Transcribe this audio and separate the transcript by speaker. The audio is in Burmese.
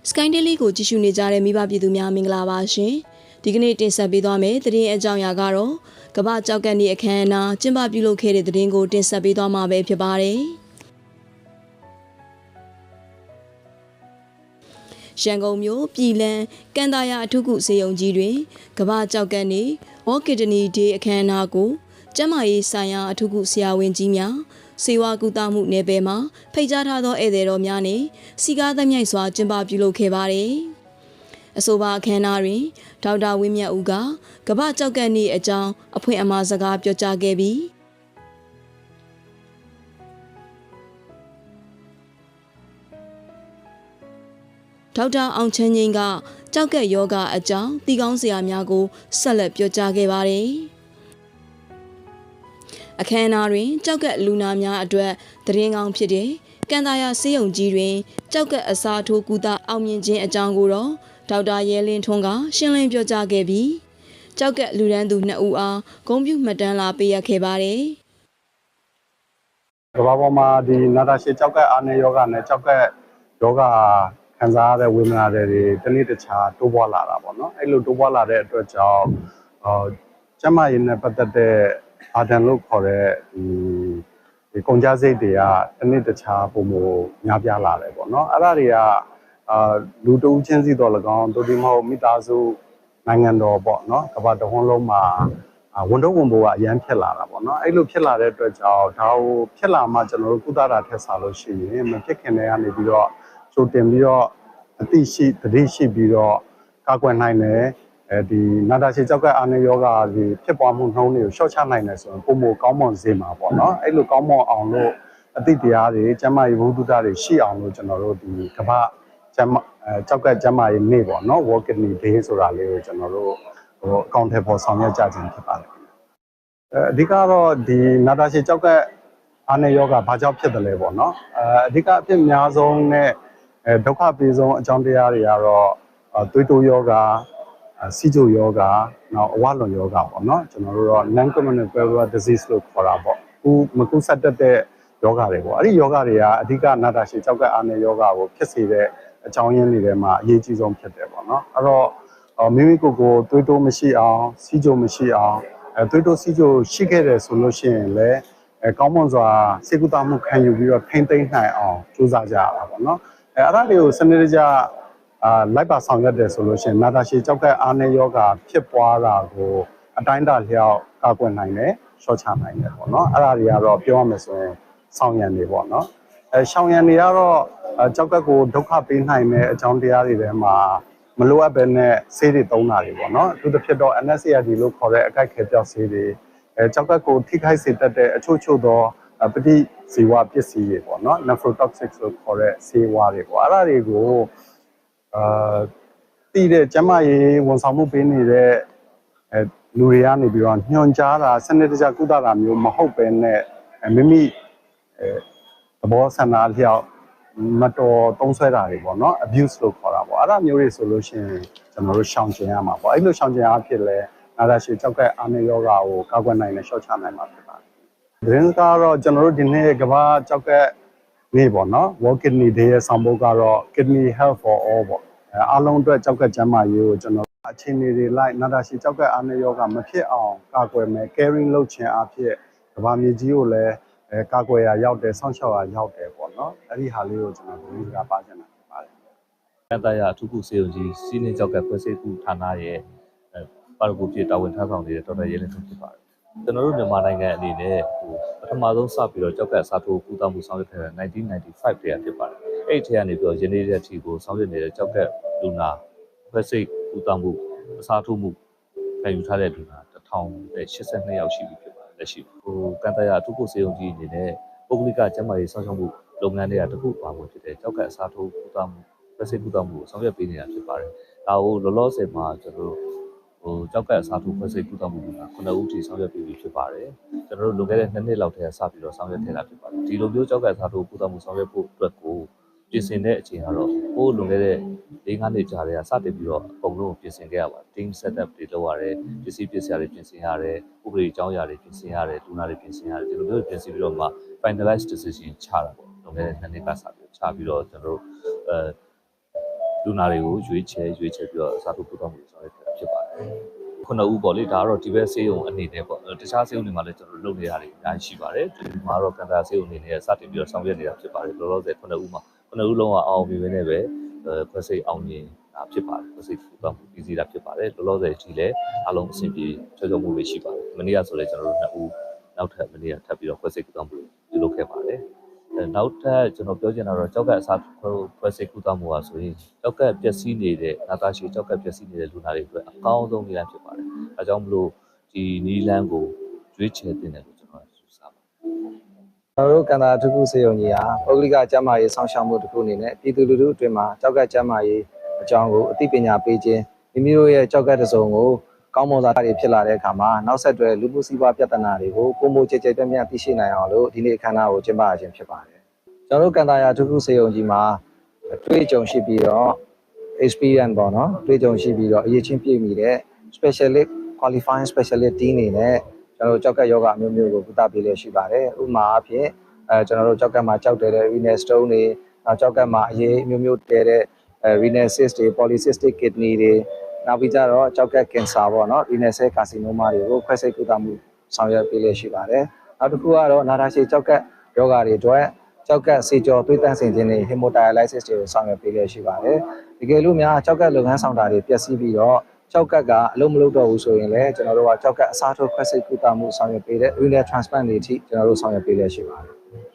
Speaker 1: Sky Daily ကိုကြည့်ရှုနေကြတဲ့မိဘပြည်သူများမင်္ဂလာပါရှင်။ဒီကနေ့တင်ဆက်ပေးသွားမယ့်သတင်းအကြောင်းအရာကတော့ကမ္ဘာကြောက်ကနေ့အခမ်းအနားကျင်းပပြုလုပ်ခဲ့တဲ့သတင်းကိုတင်ဆက်ပေးသွားမှာပဲဖြစ်ပါတယ်။ရန်ကုန်မြို့ပြည်လန်းကန်တာယာအထုကုစေယုံကြီးတွင်ကမ္ဘာကြောက်ကနေ့ World Kidney Day အခမ်းအနားကိုကျန်းမာရေးဆိုင်ရာအထုကုဆရာဝန်ကြီးများစေဝါကူတာမှုနယ်ပယ်မှာဖိတ်ကြားထားသောဧည့်သည်တော်များနဲ့စီကားသမြိုက်စွာကျင်းပပြုလုပ်ခဲ့ပါတယ်။အဆိုပါအခမ်းအနားတွင်ဒေါက်တာဝင်းမြတ်ဦးကကမ္ဘာကြောက်ကနေ့အကြောင်းအဖွင့်အမှာစကားပြောကြားခဲ့ပြီးဒေါက်တာအောင်ချမ်းငိမ့်ကကြောက်ကယောဂအကြောင်းတီကောင်းစရာများကိုဆက်လက်ပြောကြားခဲ့ပါတယ်။အခမ်းအနားတွင်ကြောက်ကလူနာများအတွက်သတင်းကောင်းဖြစ်တဲ့ကန်တာယာစေးရုံကြီးတွင်ကြောက်ကအစားထိုးကူတာအောင်မြင်ခြင်းအကြောင်းကိုတော့ဒေါက်တာရဲလင်းထွန်းကရှင်းလင်းပြောကြားခဲ့ပြီးကြောက်ကလူရန်သူ2ဦးအားဂုဏ်ပြုမှတ်တမ်းလာပေးရခဲ့ပါတယ်
Speaker 2: ။ကမ္ဘာပေါ်မှာဒီနာတာရှည်ကြောက်ကအာနေယောဂနဲ့ကြောက်ကယောဂခံစားရတဲ့ဝေဒနာတွေတနေ့တခြားတိုးပွားလာတာပေါ့နော်။အဲ့လိုတိုးပွားလာတဲ့အတွက်ကြောင့်ကျန်းမာရေးနဲ့ပတ်သက်တဲ့အာဒန်လို့ခေါ်တဲ့ဒီကုန်ကြမ်းစိတ်တွေကတနေ့တခြားပုံမများပြားလာတယ်ပေါ့နော်။အဲ့ဒါတွေကလူတဦးချင်းစီတော်၎င်းတို့ဒီမဟုတ်မိသားစုနိုင်ငံတော်ပေါ့နော်ကမ္ဘာတစ်ဝန်းလုံးမှာဝန်တော့ဝန်ပိုးကအရန်ဖြစ်လာတာပေါ့နော်အဲ့လိုဖြစ်လာတဲ့အတွက်ကြောင့်ဒါကိုဖြစ်လာမှကျွန်တော်တို့ကုသတာထက်စားလို့ရှိရင်မဖြစ်ခင်တည်းကနေပြီးတော့ကြိုတင်ပြီးတော့အသိရှိသတိရှိပြီးတော့ကာကွယ်နိုင်တယ်ဒီနာတာရှည်ကြောက်ကအာနေယောဂဒီဖြစ်ပွားမှုနှုန်းတွေကိုရှော့ချနိုင်တယ်ဆိုရင်ပုံမကောင်းမွန်စေမှာပေါ့နော်အဲ့လိုကောင်းမွန်အောင်လို့အသိတရားတွေကျန်းမာရေးဘုဒ္ဓတာတွေရှိအောင်လို့ကျွန်တော်တို့ဒီကမ္ဘာကြောက်ကကျန်းမာရေးနေ့ပေါ့နော် World Kidney Day ဆိုတာလေးကိုကျွန်တော်တို့အကောင့်ထဲပေါ်ဆောင်ရွက်ကြခြင်းဖြစ်ပါတယ်အဓိကတော့ဒီနာတာရှည်ကြောက်ကအာနေယောဂဘာကြောင့်ဖြစ်တယ်လဲပေါ့နော်အဓိကအဖြစ်များဆုံးနဲ့ဒုက္ခပေးဆုံးအကြောင်းတရားတွေကတော့သွေးတိုးယောဂစီဂျိုယောဂနောက်အဝလွန်ယောဂပေါ့နော်ကျွန်တော်တို့တော့ non communicable disease လို့ခေါ်တာပေါ့မကူးစက်တတ်တဲ့ယောဂတွေပေါ့အဲ့ဒီယောဂတွေကအဓိကနာတာရှည်ကြောက်ကအာနေယောဂကိုဖြစ်စေတဲ့အကြောင်းရင်းတွေထဲမှာအရေးကြီးဆုံးဖြစ်တယ်ပေါ့နော်အဲ့တော့မိမိကိုယ်ကိုသွေးတိုးမရှိအောင်စီဂျိုမရှိအောင်သွေးတိုးစီဂျိုရှိခဲ့တယ်ဆိုလို့ရှိရင်လည်းကောင်းမွန်စွာစေကုသမှုခံယူပြီးတော့ထိမ့်သိမ်းနိုင်အောင်ကြိုးစားကြရတာပေါ့နော်အဲ့ဒါတွေကိုစနစ်တကျလိုက်ပါဆောင်ရွက်တယ်ဆိုလို့ရှိရင်နာတာရှည်ကြောက်ကအာနေယောဂဖြစ်ပွားတာကိုအတိုင်းအတာလျောက်ကာကွယ်နိုင်တယ်ရှော့ချနိုင်တယ်ပေါ့နော်အဲ့ဒါတွေကတော့ပြောရမယ်ဆိုရင်ဆောင်ရံတွေပေါ့နော်ရှောင်ရံတွေကတော့ကြောက်ကကိုဒုက္ခပေးနိုင်တဲ့အကြောင်းတရားတွေထဲမှာမလိုအပ်ဘဲနဲ့ဆေးတွေသုံးတာတွေပေါ့နော်အထူးသဖြင့်တော့ NSAID လို့ခေါ်တဲ့အကိုက်ခဲပြောက်ဆေးတွေကြောက်ကကိုထိခိုက်စေတတ်တဲ့အချို့သောပဋိဇီဝပစ္စည်းတွေပေါ့နော် nephrotoxic လို့ခေါ်တဲ့ဆေးဝါးတွေပေါ့အဲ့ဒါတွေကိုတည်တဲ့ကျန်းမာရေးဝန်ဆောင်မှုပေးနေတဲ့လူတွေကနေပြီးတော့ညွှန်ကြားတာစနစ်တကျကုသတာမျိုးမဟုတ်ဘဲနဲ့မိမိသဘောဆန္ဒလျောက်မတော်သုံးဆွဲတာတွေပေါ့နော် abuse လို့ခေါ်တာပေါ့အဲ့ဒါမျိုးတွေဆိုလို့ရှိရင်ကျွန်တော်တို့ရှောင်ကျဉ်ရမှာပေါ့အဲ့လိုရှောင်ကျဉ်အားဖြင့်လဲနာတာရှည်ကြောက်ကအာနေယောဂါကိုကာကွယ်နိုင်တဲ့ရှော့ချနိုင်မှာဖြစ်ပါတယ်။သတင်းကတော့ကျွန်တော်တို့ဒီနေ့ကမ္ဘာကြောက်ကနေ့ပေါ့နော် World Kidney Day ရဲ့ဆောင်ပုဒ်ကတော့ Kidney Health for All ပေါ့အားလုံးအတွက်ကြောက်ကကျန်းမာရေးကိုကျွန်တော်အခြေအနေတွေလိုက်နာတာရှည်ကြောက်ကအာနေယောဂါမဖြစ်အောင်ကာကွယ်မယ် caring လုပ်ခြင်းအဖြစ်ကမ္ဘာမြေကြီးကိုလည်းကာကွယ်ရာရောက်တယ်စောင့်ရှောက်ရာရောက်တယ်ပေါ့နော်အဲ့ဒီဟာလေးကိုကျွန်တော်ဒီစကားပါချင်တာဖြစ်ပါတယ်
Speaker 3: ။ကန်တာယာအထူးကုစေယုံကြီးစီးနှင်းကြောက်ကဖွဲ့စည်းမှုဌာနရဲ့ပါရဂူဖြစ်တာဝန်ထမ်းဆောင်နေတဲ့ဒေါက်တာရဲလင်းထွန်းဖြစ်ပါတယ်။ကျွန်တော်တို့မြန်မာနိုင်ငံအနေနဲ့ပထမဆုံးစပြီးတော့ကြောက်ကအစားထိုးကုသမှုဆောင်ရွက်ခဲ့တဲ့1995တည်းကဖြစ်ပါတယ်။အဲ့ဒီထဲကနေပြီးတော့ယနေ့တဲ့အထိကိုဆောင်ရွက်နေတဲ့ကြောက်ကလူနာဖွဲ့စည်းကုသမှုအစားထိုးမှုခံယူထားတဲ့လူနာ1082ယောက်ရှိပြီဖြစ်ပါတယ်လက်ရှိကန်တာယာအထူးကုစေယုံကြီးအနေနဲ့ပုဂ္ဂလိကကျန်းမာရေးဆောင်ရှောက်မှုလုပ်ငန်းတွေကတခုပါဝင်ဖြစ်တဲ့ကြောက်ကအစားထိုးကုသမှုဖွဲ့စည်းကုသမှုကိုဆောင်ရွက်ပေးနေတာဖြစ်ပါတယ်။ဒါကိုလောလောဆယ်မှာကျွန်တော်တို့ကြောက်ကအစားထိုးဖွဲ့စည်းကုသမှုက9ဦးထိဆောင်ရွက်ပေးပြီးဖြစ်ပါတယ်။ကျွန်တော်တို့လွန်ခဲ့တဲ့2နှစ်လောက်တည်းကစပြီးတော့ဆောင်ရွက်ခဲ့တာဖြစ်ပါတယ်။ဒီလိုမျိုးကြောက်ကအစားထိုးကုသမှုဆောင်ရွက်ဖို့အတွက်ကိုပြင်ဆင်တဲ့အချိန်ကတော့လွန်ခဲ့တဲ့4-5နှစ်ကြာတဲ့စတင်ပြီးတော့အကုန်လုံးပြင်ဆင်ခဲ့ရပါတယ်။ team setup တွေလုပ်ရတယ်ပစ္စည်းပစ္စယတွေပြင်ဆင်ရတယ်ဥပဒေအကြောင်းအရာတွေပြင်ဆင်ရတယ်လူနာတွေပြင်ဆင်ရတယ်ဒီလိုမျိုးပြင်ဆင်ပြီးတော့မှ finalize decision ချတာပေါ့လွန်ခဲ့တဲ့2နှစ်ကစပြီးချပြီးတော့ကျွန်တော်တို့ လူနာတွေကိုရွေးချယ်ပြီးတော့အစားထိုးကုသမှုဆောင်ရွက်တာဖြစ်ပါတယ်။ခုနဦးပေါ့လေဒါကတော့ဒီဘက်ဆေးရုံအနေနဲ့ပေါ့တခြားဆေးရုံတွေမှာလည်းကျွန်တော်တို့လုပ်နေရတယ်အများကြီးရှိပါတယ်။ဒီမှာတော့ကန်တာဆေးရုံအနေနဲ့စတင်ပြီးတော့ဆောင်ရွက်နေတာဖြစ်ပါတယ်။လောလောဆယ်ခုနဦးမှာခုနဦးလုံးကအောင်မြင်နေပဲခွဲစိတ်အောင်မြင်တာဖြစ်ပါတယ်။ခွဲစိတ်ကုသမှုပြီးစီးတာဖြစ်ပါတယ်။လောလောဆယ်ဒီလည်းအလုံးအဆင်ပြေချောချောမှုတွေရှိပါတယ်။မနေ့ကဆိုလည်းကျွန်တော်တို့နှစ်ဦးနောက်ထပ်မနေ့ကထပ်ပြီးတော့ခွဲစိတ်ကုသမှုပြုလုပ်ခဲ့ပါတယ်။နောက်ထပ်ကျွန်တော်ပြောချင်တာတော့ကြောက်ကအစားခွဲစိတ်ကုသမှုပါဆိုရင်ကြောက်ကပျက်စီးနေတဲ့နာတာရှည်ကြောက်ကပျက်စီးနေတဲ့လူနာတွေအတွက်အကောင်းဆုံးနည်းလမ်းဖြစ်ပါတယ်။အဲကြောင့်မလို့ဒီနည်းလမ်းကိုရွေးချယ်တင်တယ်လို့ကျွန်တော်ယူဆပါတယ်
Speaker 4: ။ကျွန်တော်တို့ကန်တာအထူးကုဆေးရုံကြီးဟာပုဂ္ဂလိကကျန်းမာရေးဆောင်ရှောက်မှုတစ်ခုအနေနဲ့ပြည်သူလူထုအတွင်းမှာကြောက်ကကျန်းမာရေးအကြောင်းကိုအသိပညာပေးခြင်းမိမိတို့ရဲ့ကြောက်ကတစ်စုံကိုကောင်းမွန်စွာတွေဖြစ်လာတဲ့အခါမှာနောက်ဆက်တွဲလူမှုစီးပွားပြဿနာတွေကိုပုံမကြကြပြန့်ပြန့်သိရှိနိုင်အောင်လို့ဒီနေ့အခမ်းအနားကိုကျင်းပရခြင်းဖြစ်ပါတယ်။ကျွန်တော်တို့ကန်တာအထူးကုဆေးရုံကြီးမှာတွေ့ကြုံရှိပြီးတော့ experience ပေါ့နော်တွေ့ကြုံရှိပြီးတော့အရေးချင်းပြည့်မီတဲ့ specialist qualifying specialist team အနေနဲ့ကျွန်တော်တို့ကြောက်ကယောဂအမျိုးမျိုးကိုကုသပေးလျက်ရှိပါတယ်။ဥပမာအဖြစ်ကျွန်တော်တို့ကြောက်ကမှာကြောက်တဲ့ renal stone တွေနောက်ကြောက်ကမှာအရေးအမျိုးမျိုးတဲတဲ့renal cyst တွေ polycystic kidney တွေနောက်ပြီးကြတော့ကြောက်ကကင်ဆာပေါ့နော် renal cell carcinoma တွေကိုခွဲစိတ်ကုသမှုဆောင်ရွက်ပေးလျက်ရှိပါတယ်။နောက်တစ်ခုကတော့နာတာရှည်ကြောက်ကယောဂတွေအတွက်ကြောက်ကစေကျော်သွေးတန်းစင်ခြင်းတွေ hemodialysis တွေကိုဆောင်ရွက်ပေးလျက်ရှိပါတယ်။တကယ်လို့များကြောက်ကလုပ်ငန်းဆောင်တာတွေပျက်စီးပြီးတော့ကြောက်ကကအလုံးမလုံးတော့ဘူးဆိုရင်လည်းကျွန်တော်တို့ကကြောက်ကအစားထိုးခွဲစိတ်ကုသမှုဆောင်ရွက်ပေးတဲ့ renal transplant တွေအထိကျွန်တော်တို့ဆောင်ရွက်ပေးလျက်ရှိပါတယ်